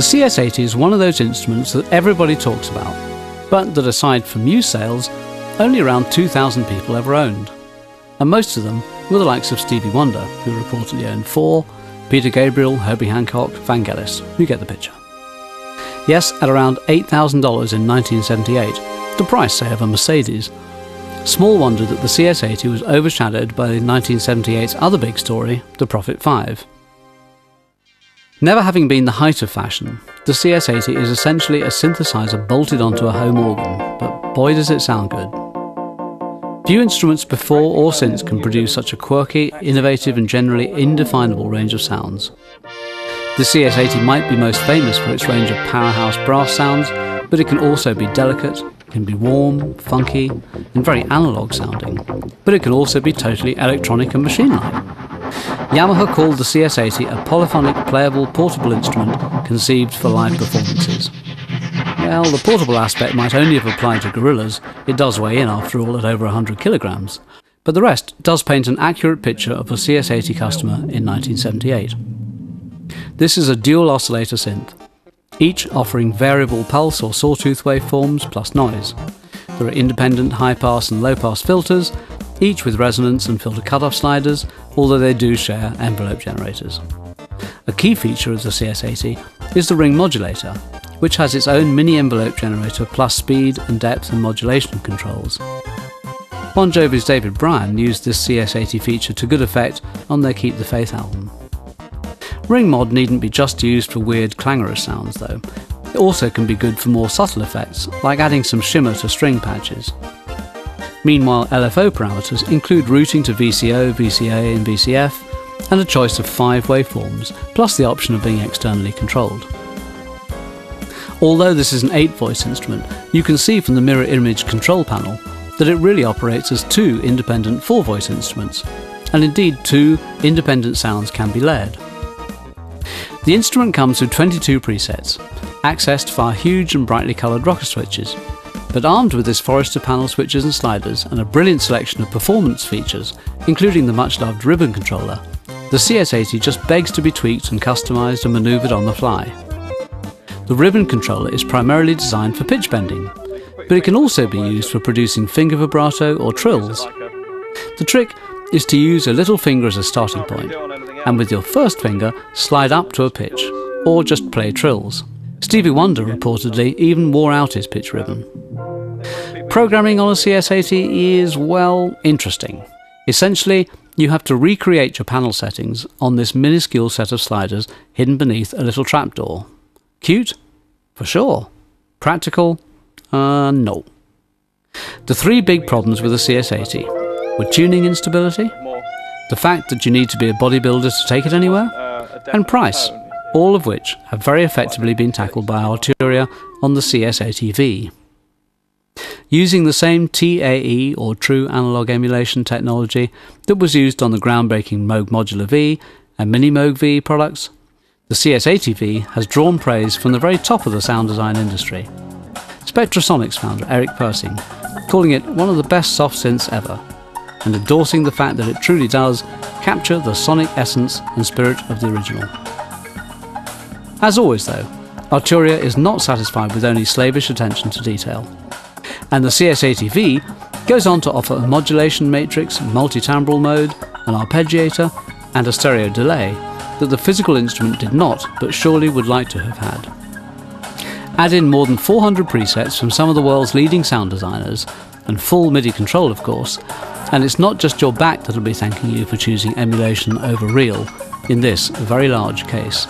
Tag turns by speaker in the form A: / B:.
A: The CS-80 is one of those instruments that everybody talks about, but that aside from new sales, only around 2,000 people ever owned. And most of them were the likes of Stevie Wonder, who reportedly owned 4, Peter Gabriel, Herbie Hancock, Vangelis. You get the picture. Yes, at around $8,000 in 1978, the price, say, of a Mercedes. Small wonder that the CS-80 was overshadowed by 1978's other big story, the Prophet 5. Never having been the height of fashion, the CS-80 is essentially a synthesizer bolted onto a home organ, but boy does it sound good. Few instruments before or since can produce such a quirky, innovative and generally indefinable range of sounds. The CS-80 might be most famous for its range of powerhouse brass sounds, but it can also be delicate, can be warm, funky and very analogue sounding, but it can also be totally electronic and machine-like. Yamaha called the CS-80 a polyphonic playable portable instrument conceived for live performances. Well, the portable aspect might only have applied to gorillas. It does weigh in after all at over 100 kilograms. But the rest does paint an accurate picture of a CS-80 customer in 1978. This is a dual oscillator synth, each offering variable pulse or sawtooth waveforms plus noise. There are independent high-pass and low-pass filters, each with resonance and filter cutoff sliders, although they do share envelope generators. A key feature of the CS-80 is the ring modulator, which has its own mini envelope generator plus speed and depth and modulation controls. Bon Jovi's David Bryan used this CS-80 feature to good effect on their Keep the Faith album. Ring mod needn't be just used for weird clangorous sounds though. It also can be good for more subtle effects, like adding some shimmer to string patches. Meanwhile, LFO parameters include routing to VCO, VCA and VCF, and a choice of 5 waveforms, plus the option of being externally controlled. Although this is an 8-voice instrument, you can see from the mirror image control panel that it really operates as 2 independent 4-voice instruments, and indeed 2 independent sounds can be layered. The instrument comes with 22 presets, accessed via huge and brightly coloured rocker switches, but armed with this Forester panel switches and sliders and a brilliant selection of performance features, including the much-loved ribbon controller, the CS-80 just begs to be tweaked and customised and manoeuvred on the fly. The ribbon controller is primarily designed for pitch bending, but it can also be used for producing finger vibrato or trills. The trick is to use a little finger as a starting point, and with your first finger slide up to a pitch, or just play trills. Stevie Wonder reportedly even wore out his pitch ribbon. Programming on a CS-80 is, well, interesting. Essentially, you have to recreate your panel settings on this minuscule set of sliders hidden beneath a little trapdoor. Cute? For sure. Practical? No. The 3 big problems with the CS-80 were tuning instability, the fact that you need to be a bodybuilder to take it anywhere, and price, all of which have very effectively been tackled by Arturia on the CS-80V. Using the same TAE or True Analog Emulation technology that was used on the groundbreaking Moog Modular V and Mini Moog V products, the CS-80V has drawn praise from the very top of the sound design industry. Spectrasonics founder Eric Persing calling it one of the best soft synths ever, and endorsing the fact that it truly does capture the sonic essence and spirit of the original. As always though, Arturia is not satisfied with only slavish attention to detail, and the CS-80V goes on to offer a modulation matrix, multi-timbral mode, an arpeggiator and a stereo delay that the physical instrument did not, but surely would like to have had. Add in more than 400 presets from some of the world's leading sound designers, and full MIDI control of course, and it's not just your back that'll be thanking you for choosing emulation over real in this very large case.